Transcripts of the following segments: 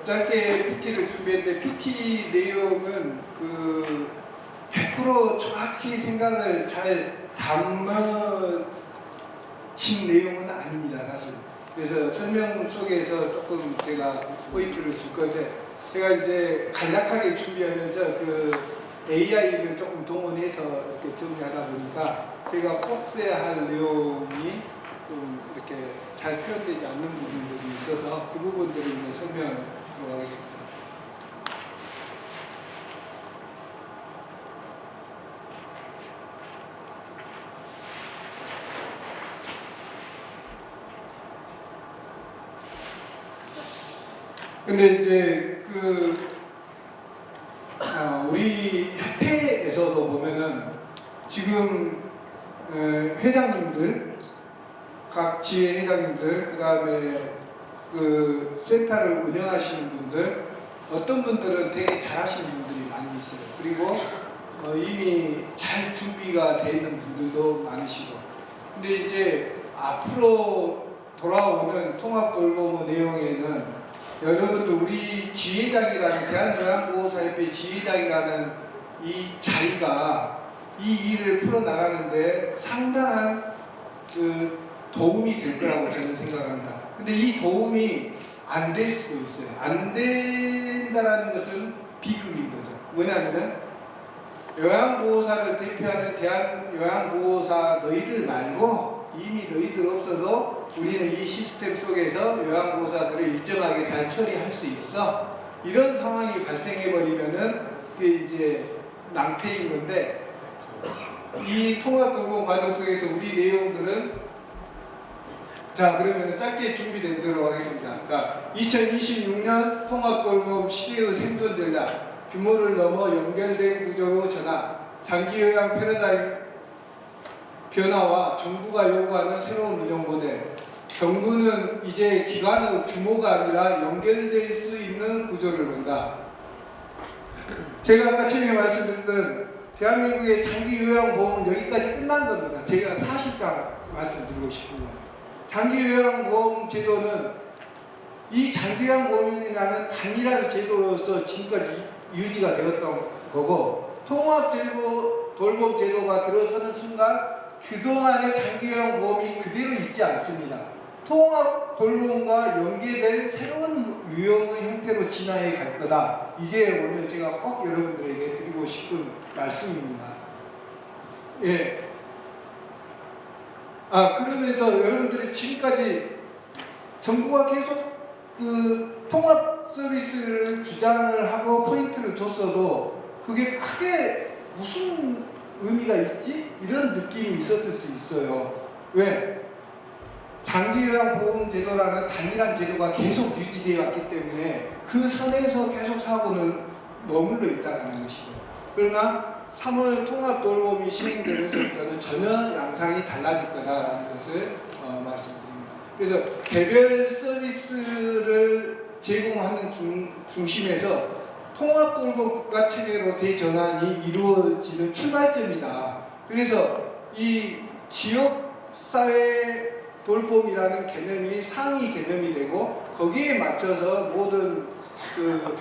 짧게 PT를 준비했는데 PT 내용은 100% 정확히 생각을 잘 담은 내용은 아닙니다, 사실. 그래서 설명 속에서 조금 제가 포인트를 줄 건데, 제가 이제 간략하게 준비하면서 AI를 조금 동원해서 이렇게 정리하다 보니까 제가 꼭 써야 할 내용이 좀 이렇게 잘 표현되지 않는 부분들이 있어서 그 부분들을 이제 설명을 하겠습니다. 근데 이제 우리 협회에서도 보면은 지금 회장님들, 각 지회 회장님들, 그 다음에 센터를 운영하시는 분들, 어떤 분들은 되게 잘하시는 분들이 많이 있어요. 그리고 이미 잘 준비가 돼 있는 분들도 많으시고. 근데 이제 앞으로 돌아오는 통합돌봄 내용에는 여러분들 우리 지회장이라는 대한요양보호사협회 지회장이라는 이 자리가 이 일을 풀어나가는데 상당한 도움이 될 거라고 저는 생각합니다. 근데 이 도움이 안 될 수도 있어요. 안 된다라는 것은 비극인 거죠. 왜냐하면 요양보호사를 대표하는 대한요양보호사 너희들 말고 이미 너희들 없어도 우리는 이 시스템 속에서 요양보호사들을 일정하게 잘 처리할 수 있어. 이런 상황이 발생해버리면은 그게 이제 낭패인 건데, 이 통합돌봄 과정 속에서 우리 내용들은 자, 그러면 짧게 준비되도록 하겠습니다. 그러니까 2026년 통합돌봄 시대의 생존 전략, 규모를 넘어 연결된 구조로 전환, 장기요양 패러다임 변화와 정부가 요구하는 새로운 운영 모델. 정부는 이제 기관의 규모가 아니라 연결될 수 있는 구조를 본다. 제가 아까 처음에 말씀드렸던 대한민국의 장기요양보험은 여기까지 끝난 겁니다. 제가 사실상 말씀드리고 싶습니다. 장기요양보험 제도는 이 장기요양보험이라는 단일한 제도로서 지금까지 유지가 되었던 거고, 통합돌봄 제도가 들어서는 순간 그동안의 장기요양보험이 그대로 있지 않습니다. 통합돌봄과 연계된 새로운 유형의 형태로 진화해 갈 거다. 이게 오늘 제가 꼭 여러분들에게 드리고 싶은 말씀입니다. 예. 그러면서 여러분들이 지금까지 정부가 계속 통합 서비스를 주장을 하고 포인트를 줬어도 그게 크게 무슨 의미가 있지? 이런 느낌이 있었을 수 있어요. 왜? 장기요양보험 제도라는 단일한 제도가 계속 유지되어 왔기 때문에 그 선에서 계속 사고는 머물러 있다는 것이죠. 그러나 3월 통합돌봄이 시행되면서부터는 전혀 양상이 달라질 거다라는 것을 말씀드립니다. 그래서 개별 서비스를 제공하는 중심에서 통합돌봄 국가체계로 대전환이 이루어지는 출발점이다. 그래서 이 지역사회 돌봄이라는 개념이 상위 개념이 되고, 거기에 맞춰서 모든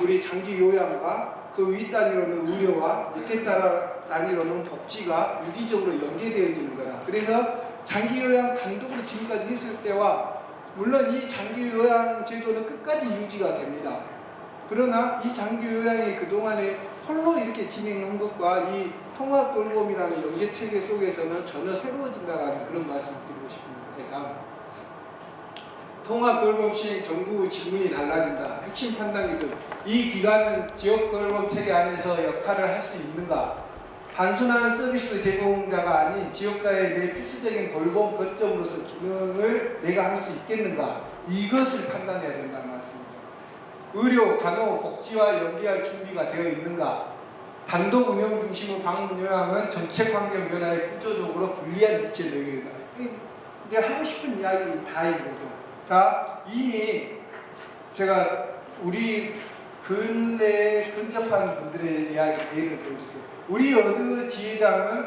우리 장기 요양과 그 윗단위로는 의료와 밑에 단위로는 복지가 유기적으로 연계되어지는 거다. 그래서 장기 요양 단독으로 지금까지 했을 때와 물론 이 장기 요양 제도는 끝까지 유지가 됩니다. 그러나 이 장기 요양이 그동안에 홀로 이렇게 진행한 것과 이 통합돌봄이라는 연계체계 속에서는 전혀 새로워진다는 그런 말씀을 드리고 싶습니다. 다음. 통합돌봄 시행 정부 지문이 달라진다. 핵심 판단기준. 이 기관은 지역돌봄 체계 안에서 역할을 할 수 있는가? 단순한 서비스 제공자가 아닌 지역사회의 내 필수적인 돌봄 거점으로서 기능을 내가 할 수 있겠는가? 이것을 판단해야 된다는 말씀이죠. 의료, 간호, 복지와 연계할 준비가 되어 있는가? 단독 운영 중심의 방문요양은 정책 환경 변화에 구조적으로 불리한 위치에 놓이게 된다. 내가 하고 싶은 이야기 다인 거죠. 자, 이미 제가 우리 근래에 근접한 분들의 이야기 예를 들어줄게요. 우리 어느 지회장은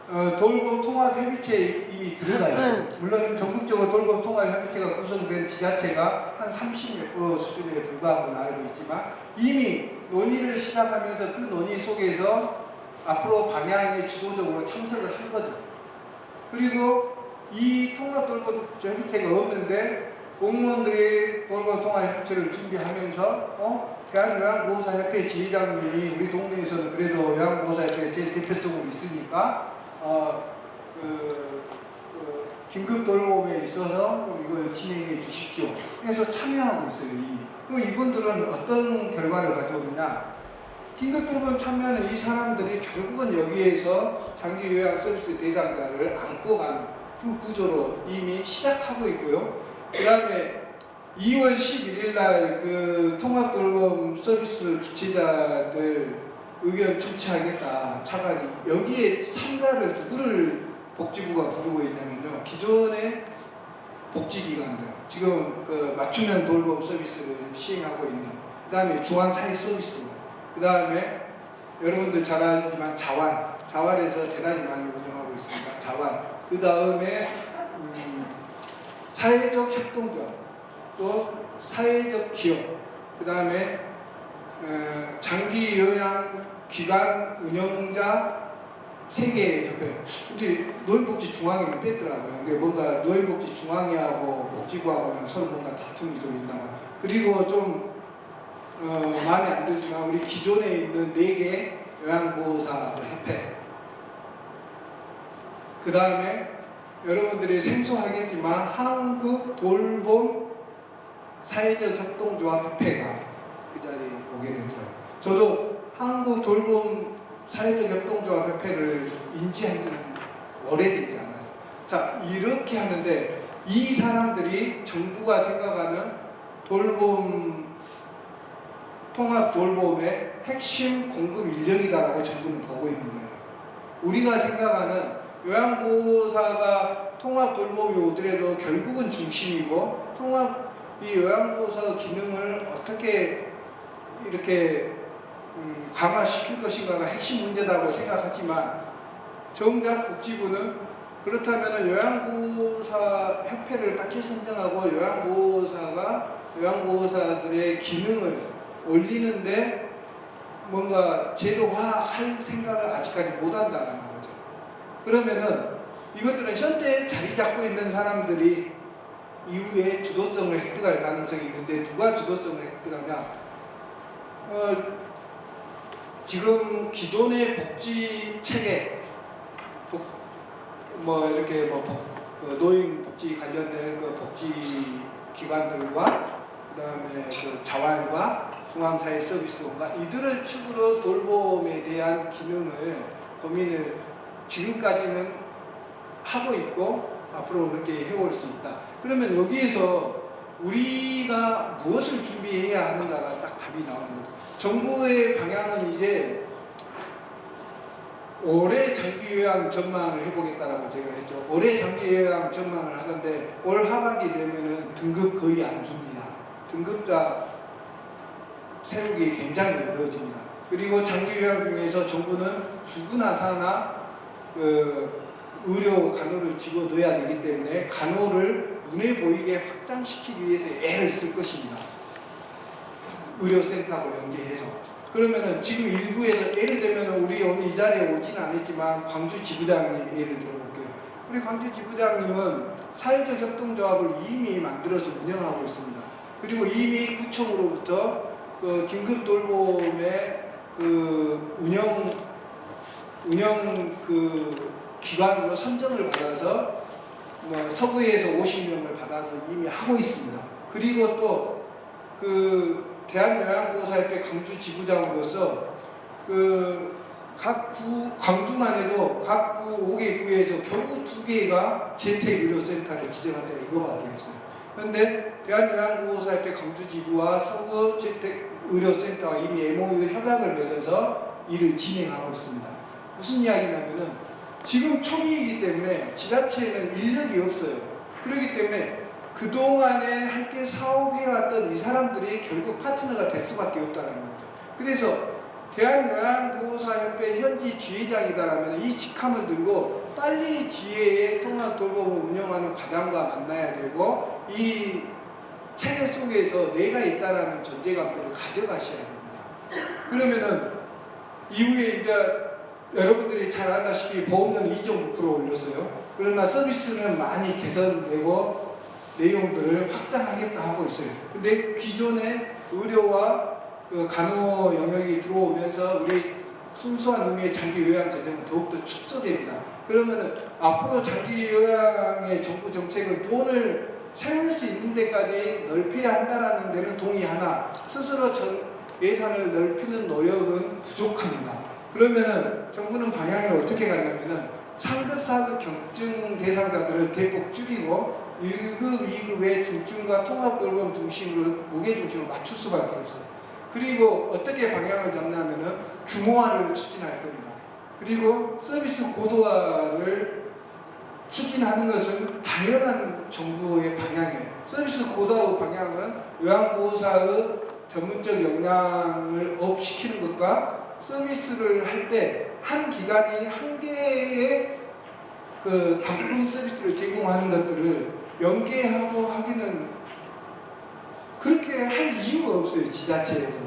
돌봄 통합 협의체에 이미 들어가 있어요. 물론 전국적으로 돌봄 통합 협의체가 구성된 지자체가 한 30몇% 수준에 불과한 건 알고 있지만 이미 논의를 시작하면서 그 논의 속에서 앞으로 방향에 주도적으로 참석을 한 거죠. 그리고 이 통합 돌봄 협의체가 없는데 공무원들이 돌봄 통합 협의체를 준비하면서 대한요양보호사협회 지회장님이 우리 동네에서는 그래도 요양보호사협회가 제일 대표성으로 있으니까 긴급 돌봄에 있어서 이걸 진행해 주십시오. 그래서 참여하고 있어요, 이미. 그럼 이분들은 어떤 결과를 가져오느냐? 긴급 돌봄 참여하는 이 사람들이 결국은 여기에서 장기 요양 서비스 대상자를 안고 가는 그 구조로 이미 시작하고 있고요. 그 다음에 2월 11일 날 그 통합 돌봄 서비스 주체자들 의견 청취하겠다 차관이 여기에 참가를 누구를 복지부가 부르고 있냐면요. 기존의 복지기관들 지금 그 맞춤형 돌봄 서비스를 시행하고 있는 그 다음에 중앙사회 서비스 그 다음에 여러분들 잘 알지만 자활에서 대단히 많이 운영하고 있습니다. 자활 그 다음에 사회적 협동조합 또 사회적 기업 그 다음에 장기 요양 기관 운영자 세계협회. 근데 노인복지 중앙회는 뺐더라고요. 근데 뭔가 노인복지 중앙회하고 복지부하고는 서로 뭔가 다툼이 좀 있나. 그리고 좀 마음에 안 들지만 우리 기존에 있는 4개 요양보호사 협회. 그 다음에 여러분들이 생소하겠지만 한국 돌봄 사회적 협동조합 협회가 그 자리에 오게 되더라고요. 저도 한국 돌봄 사회적 협동조합 협회를 인지한 지는 오래되지 않아요. 자, 이렇게 하는데 이 사람들이 정부가 생각하는 돌봄 통합 돌봄의 핵심 공급 인력이다라고 정부는 보고 있는 거예요. 우리가 생각하는 요양보호사가 통합 돌봄이 오더라도 결국은 중심이고 이 요양보호사 기능을 어떻게 이렇게 강화시킬 것인가가 핵심 문제다고 생각하지만 정작 복지부는 그렇다면 요양보호사 협회를 빨리 선정하고 요양보호사들의 기능을 올리는데 뭔가 제도화할 생각을 아직까지 못한다는 거죠. 그러면은 이것들은 현재 자리 잡고 있는 사람들이 이후에 주도성을 획득할 가능성이 있는데 누가 주도성을 획득하냐? 지금 기존의 복지 체계, 그 노인 복지 관련된 그 복지 기관들과 그다음에 그 자활과 중앙사회 서비스원과 이들을 축으로 돌봄에 대한 고민을 지금까지는 하고 있고 앞으로 그렇게 해올 수 있다. 그러면 여기에서 우리가 무엇을 준비해야 하는가가 딱 답이 나오는 거죠. 정부의 방향은 이제 올해 장기요양 전망을 해보겠다라고 제가 했죠. 올해 장기요양 전망을 하는데 올 하반기 되면은 등급 거의 안 줍니다. 등급자 세우기 굉장히 어려워집니다. 그리고 장기요양 중에서 정부는 죽으나 사나 의료 간호를 집어넣어야 되기 때문에 간호를 눈에 보이게 확장시키기 위해서 애를 쓸 것입니다. 의료센터하고 연계해서. 그러면은 지금 일부에서 예를 들면 우리 오늘 이 자리에 오지는 않았지만 광주 지부장님 예를 들어볼게요. 우리 광주 지부장님은 사회적 협동조합을 이미 만들어서 운영하고 있습니다. 그리고 이미 구청으로부터 그 긴급 돌봄의 그 운영 그 기관으로 선정을 받아서 서구에서 50명을 받아서 이미 하고 있습니다. 그리고 또 그 대한요양보호사협회 광주 지부장으로서 그 각 광주만 해도 각 구 5개 구에서 겨우 2개가 재택의료센터를 지정한 데가 이거밖에 없어요. 그런데 대한요양보호사협회 광주 지부와 서구 재택의료센터와 이미 MOU 협약을 맺어서 일을 진행하고 있습니다. 무슨 이야기냐면은 지금 초기이기 때문에 지자체에는 인력이 없어요. 그렇기 때문에 그동안에 함께 사업해왔던 이 사람들이 결국 파트너가 될 수밖에 없다는 거죠. 그래서 대한요양보호사협회 현지 지회장이다라면 이 직함을 들고 빨리 지회의 통합돌봄을 운영하는 과장과 만나야 되고 이 체계 속에서 내가 있다라는 존재감들을 가져가셔야 됩니다. 그러면은 이후에 이제 여러분들이 잘 알다시피 보험료는 2.9% 올렸어요. 그러나 서비스는 많이 개선되고 내용들을 확장하겠다 하고 있어요. 근데 기존의 의료와 그 간호 영역이 들어오면서 우리 순수한 의미의 장기 요양 재정은 더욱더 축소됩니다. 그러면은 앞으로 장기 요양의 정부 정책은 돈을 세울 수 있는 데까지 넓혀야 한다는 데는 동의하나 스스로 예산을 넓히는 노력은 부족합니다. 그러면은 정부는 방향을 어떻게 가냐면은 상급, 4급 경증 대상자들을 대폭 줄이고 1급, 2급의 중증과 통합돌봄 중심으로 무게 중심으로 맞출 수밖에 없어요. 그리고 어떻게 방향을 잡냐면은 규모화를 추진할 겁니다. 그리고 서비스 고도화를 추진하는 것은 당연한 정부의 방향이에요. 서비스 고도화 방향은 요양보호사의 전문적 역량을 업시키는 것과 서비스를 할 때 한 기관이 한 개의 그 단품 서비스를 제공하는 것들을 연계하고 하기는 그렇게 할 이유가 없어요. 지자체에서.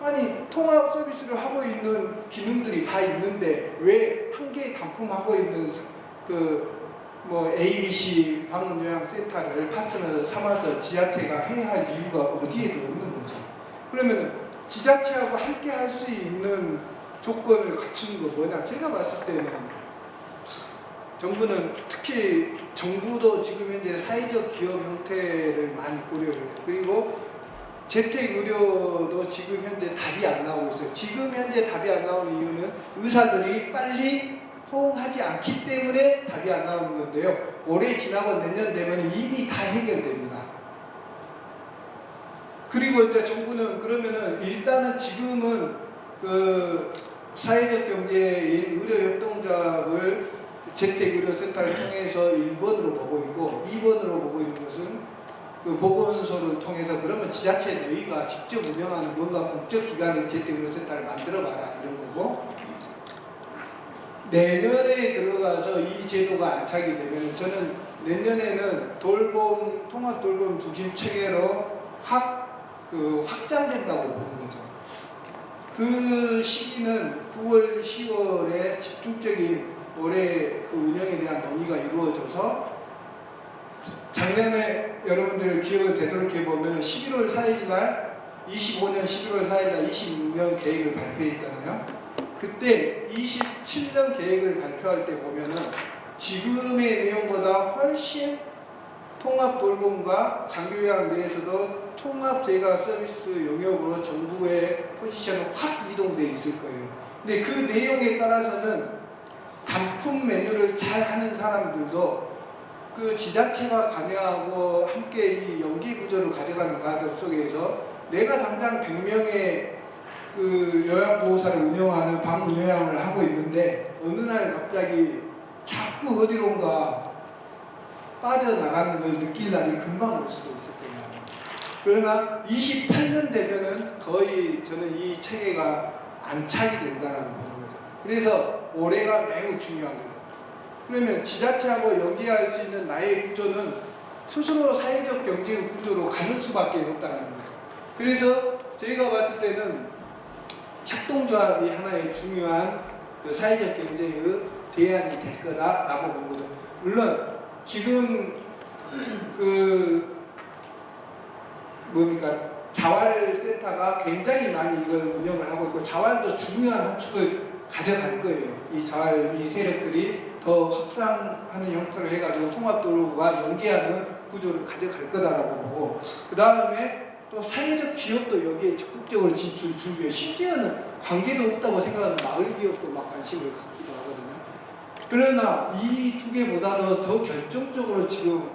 아니 통합 서비스를 하고 있는 기능들이 다 있는데 왜 한 개의 단품하고 있는 그 뭐 ABC 방문요양센터를 파트너 삼아서 지자체가 해야 할 이유가 어디에도 없는 거죠. 그러면 지자체하고 함께 할 수 있는 조건을 갖추는 거 뭐냐? 제가 봤을 때는 정부는 특히 정부도 지금 현재 사회적 기업 형태를 많이 고려를 해요. 그리고 재택의료도 지금 현재 답이 안 나오고 있어요. 지금 현재 답이 안 나오는 이유는 의사들이 빨리 호응하지 않기 때문에 답이 안 나오는 건데요. 올해 지나고 내년 되면 이미 다 해결됩니다. 그리고 이제 정부는 그러면은 일단은 지금은 그 사회적 경제인 의료협동조합을 재택의료센터를 통해서 1번으로 보고 있고 2번으로 보고 있는 것은 그 보건소를 통해서 그러면 지자체 너희가 직접 운영하는 뭔가 국적기관의 재택의료센터를 만들어봐라 이런 거고 내년에 들어가서 이 제도가 안착이 되면 저는 내년에는 돌봄 통합돌봄 중심 체계로 확장된다고 보는 거죠. 그 시기는 9월, 10월에 집중적인 올해 그 운영에 대한 논의가 이루어져서 작년에 여러분들 기억을 되돌이켜보면 11월 4일날 25년 11월 4일날 26년 계획을 발표했잖아요. 그때 27년 계획을 발표할 때 보면은 지금의 내용보다 훨씬 통합돌봄과 장기요양 내에서도 통합재가 서비스 영역으로 정부의 포지션은 확 이동되어 있을 거예요. 근데 그 내용에 따라서는 단품 메뉴를 잘 하는 사람들도 그 지자체와 관여하고 함께 이 연계구조를 가져가는 과정 속에서 내가 당장 100명의 그 요양보호사를 운영하는 방문요양을 하고 있는데 어느 날 갑자기 자꾸 어디론가 빠져나가는 걸 느낄 날이 금방 올 수도 있을 겁니다. 그러나 28년 되면은 거의 저는 이 체계가 안착이 된다는 보는 거죠. 그래서 올해가 매우 중요한 거죠. 그러면 지자체하고 연계할 수 있는 나의 구조는 스스로 사회적 경제의 구조로 가는 수밖에 없다는 거예요. 그래서 제가 봤을 때는 협동조합이 하나의 중요한 그 사회적 경제의 대안이 될 거다라고 보는 거죠. 물론 지금 그 자활센터가 굉장히 많이 이걸 운영을 하고 있고 자활도 중요한 한 축을 가져갈 거예요. 이 자활 이 세력들이 더 확장하는 형태로 해가지고 통합도로와 연계하는 구조를 가져갈 거다라고 보고 그 다음에 또 사회적 기업도 여기에 적극적으로 진출 준비해요. 심지어는 관계도 없다고 생각하는 마을 기업도 막 관심을 갖기도 하거든요. 그러나 이 두 개보다도 더 결정적으로 지금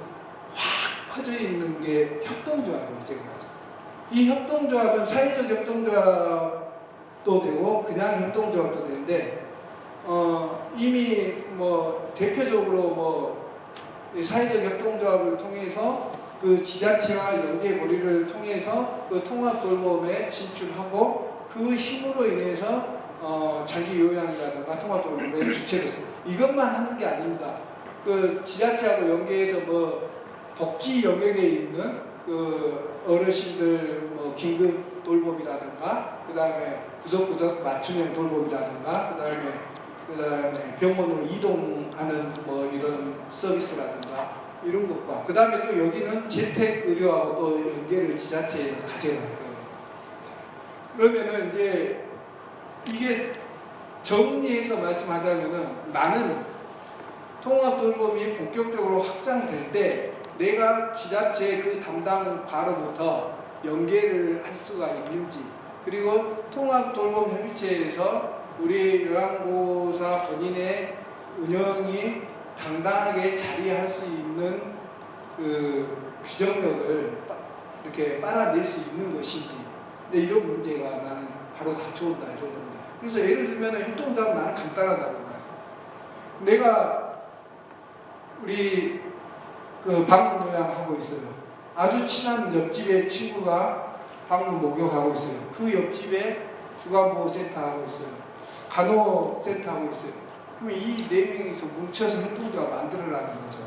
확 퍼져 있는 게 협동조합이에요. 제가 봐서. 이 협동조합은 사회적 협동조합도 되고 그냥 협동조합도 되는데 이미 뭐 대표적으로 뭐 사회적 협동조합을 통해서 그 지자체와 연계고리를 통해서 그 통합돌봄에 진출하고 그 힘으로 인해서 장기 요양이라든가 통합돌봄의 주체로서 이것만 하는 게 아닙니다. 그 지자체하고 연계해서 뭐 복지 영역에 있는 그 어르신들 뭐 긴급 돌봄이라든가 그다음에 구석구석 맞춤형 돌봄이라든가 그다음에 병원으로 이동하는 뭐 이런 서비스라든가 이런 것과 그다음에 또 여기는 재택 의료하고 또 연계를 지자체에 가져야 거예요. 그러면은 이제 이게 정리해서 말씀하자면은 나는 통합돌봄이 본격적으로 확장될 때 내가 지자체 그 담당 과로부터 연계를 할 수가 있는지 그리고 통합돌봄협의체에서 우리 요양보호사 본인의 운영이 당당하게 자리할 수 있는 그 규정력을 이렇게 빨아낼 수 있는 것인지 근데 이런 문제가 나는 바로 닥쳐온다 이런 겁니다. 그래서 예를 들면 협동조합 나는 간단하다고 말해요. 내가 우리 그 방문 요양하고 있어요. 아주 친한 옆집에 친구가 방문 목욕하고 있어요. 그 옆집에 주간보호센터 하고 있어요. 간호센터 하고 있어요. 그러면 이 네 명이서 뭉쳐서 협동조합 만들어라는 거죠.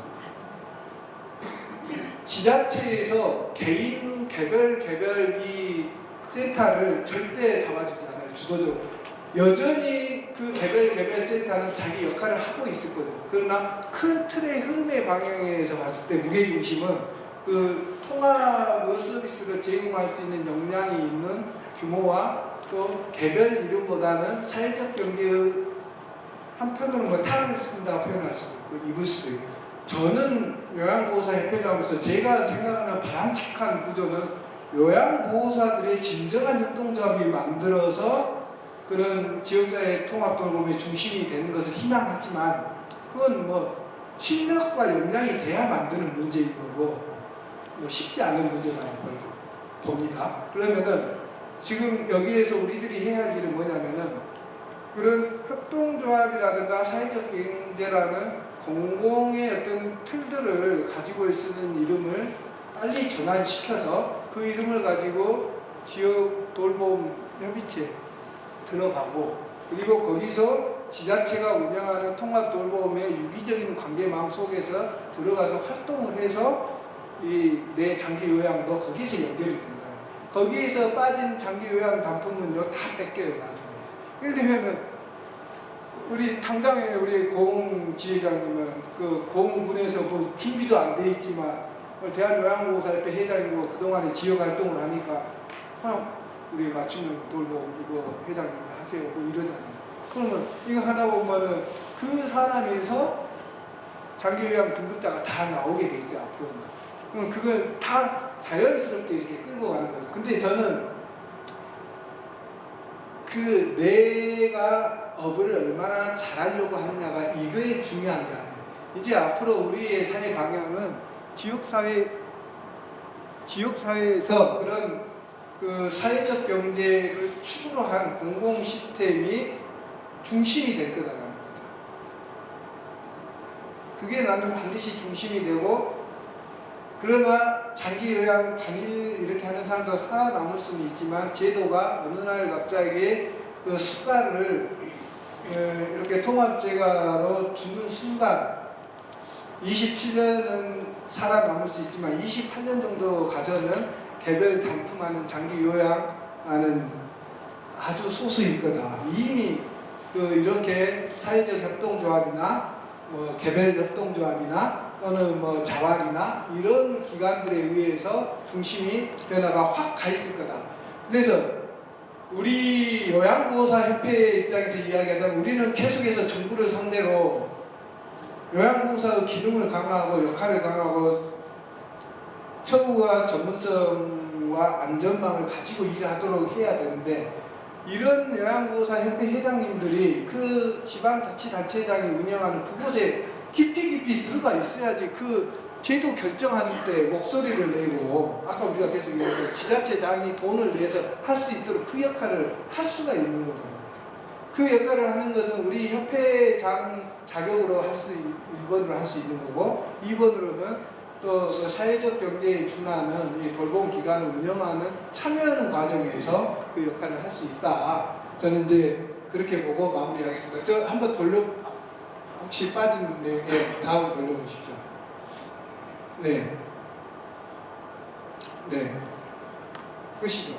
지자체에서 개별 이 센터를 절대 잡아주지 않아요. 주도적으로. 여전히 그 개별 센터는 자기 역할을 하고 있을 거죠. 그러나 큰 틀의 흐름의 방향에서 봤을 때 무게중심은 그 통합 서비스를 제공할 수 있는 역량이 있는 규모와 또 개별 이름보다는 사회적 경제의 한편으로는 뭐 탈을 쓴다 표현할 수 있고 입을 수도 있고 저는 요양보호사 협회장으로서 제가 생각하는 바람직한 구조는 요양보호사들의 진정한 협동조합이 만들어서 그런 지역사회 통합돌봄의 중심이 되는 것을 희망하지만 그건 뭐 실력과 역량이 돼야 만드는 문제인 거고 뭐 쉽지 않은 문제라는 걸 봅니다. 그러면은 지금 여기에서 우리들이 해야 할 일은 뭐냐면은 그런 협동조합이라든가 사회적 경제라는 공공의 어떤 틀들을 가지고 쓰는 이름을 빨리 전환시켜서 그 이름을 가지고 지역 돌봄 협의체 들어가고 그리고 거기서 지자체가 운영하는 통합돌봄의 유기적인 관계망 속에서 들어가서 활동을 해서 이 내 장기요양도 거기서 연결이 된다. 거기에서 빠진 장기요양 단품은요 다 뺏겨요 나중에. 예를 들면은 우리 당장에 우리 고흥 지회장님은 그 고흥군에서 뭐 준비도 안 돼 있지만 대한요양보호사협회 회장이고 그동안에 지역 활동을 하니까 우리 맞춤형 돌봄 이거 회장님 하세요 뭐 이러잖아요. 그러면 이거 하다 보면은 그 사람에서 장기요양 등급자가 다 나오게 돼 있어요 앞으로는. 그럼 그걸 다 자연스럽게 이렇게 끌고 가는 거죠. 근데 저는 그 내가 업을 얼마나 잘하려고 하느냐가 이거에 중요한 게 아니에요. 이제 앞으로 우리의 사회 방향은 지역사회에서 그런 그 사회적 경제를 축으로 한 공공 시스템이 중심이 될 거다라는 거죠. 그게 나는 반드시 중심이 되고 그러나 장기 요양 단일 이렇게 하는 사람도 살아남을 수는 있지만 제도가 어느 날 갑자기 그 수가를 이렇게 통합재가로 주는 순간 27년은 살아남을 수 있지만 28년 정도 가서는 개별 단품하는 장기 요양하는 아주 소수일 거다. 이미 그 이렇게 사회적 협동조합이나 뭐 개별 협동조합이나 또는 뭐 자활이나 이런 기관들에 의해서 중심이 변화가 확 가 있을 거다. 그래서 우리 요양보호사협회 입장에서 이야기하자면 우리는 계속해서 정부를 상대로 요양보호사의 기능을 강화하고 역할을 강화하고 처우와 전문성과 안전망을 가지고 일하도록 해야 되는데 이런 요양보호사협회 회장님들이 그 지방자치단체장이 운영하는 그곳에 깊이 들어가 있어야지 그 제도 결정하는 때 목소리를 내고 아까 우리가 계속 얘기했던 지자체장이 돈을 내서 할 수 있도록 그 역할을 할 수가 있는 거잖아요. 그 역할을 하는 것은 우리 협회장 자격으로 1번으로 할 수 있는 거고 2번으로는 또 그 사회적 경제에 준하는 이 돌봄 기관을 운영하는 참여하는 과정에서 그 역할을 할 수 있다. 저는 이제 그렇게 보고 마무리하겠습니다. 저 한번 혹시 빠진 내용에 다음 돌려보십시오. 네. 네. 끝이죠.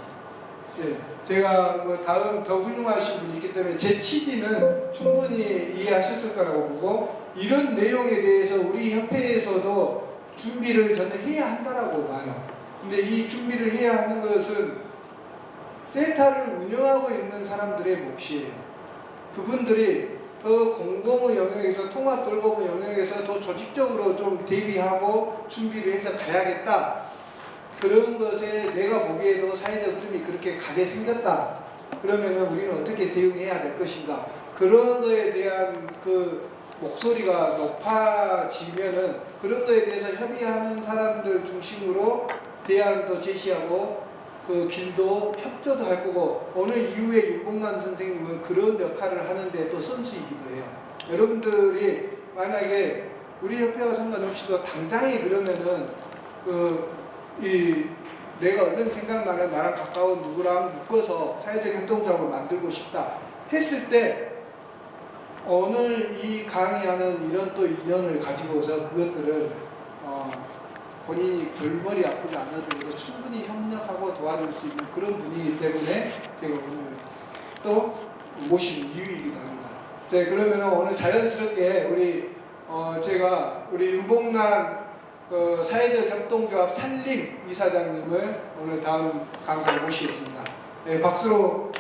네. 제가 뭐 다음 더 훌륭하신 분이 있기 때문에 제 취지는 충분히 이해하셨을 거라고 보고 이런 내용에 대해서 우리 협회에서도 준비를 저는 해야 한다라고 봐요. 근데 이 준비를 해야 하는 것은 센터를 운영하고 있는 사람들의 몫이에요. 그분들이 더 공공의 영역에서 통합 돌봄의 영역에서 더 조직적으로 좀 대비하고 준비를 해서 가야겠다. 그런 것에 내가 보기에도 사회적 흐름이 그렇게 가게 생겼다. 그러면은 우리는 어떻게 대응해야 될 것인가. 그런 거에 대한 그 목소리가 높아지면은 그런 거에 대해서 협의하는 사람들 중심으로 대안도 제시하고 그 길도 협조도 할 거고 오늘 이후에 윤봉남 선생님은 그런 역할을 하는데 또 선수이기도 해요. 여러분들이 만약에 우리 협회와 상관없이도 당장에 그러면은 내가 얼른 생각나는 나랑 가까운 누구랑 묶어서 사회적 협동조합을 만들고 싶다 했을 때 오늘 이 강의하는 이런 또 인연을 가지고서 그것들을 본인이 별머리 아프지 않아도 충분히 협력하고 도와줄 수 있는 그런 분이기 때문에 제가 오늘 또 모신 이유이기도 합니다. 네, 그러면 오늘 자연스럽게 제가 우리 윤봉남 사회적 협동조합 산림 이사장님을 오늘 다음 강사로 모시겠습니다. 네, 박수로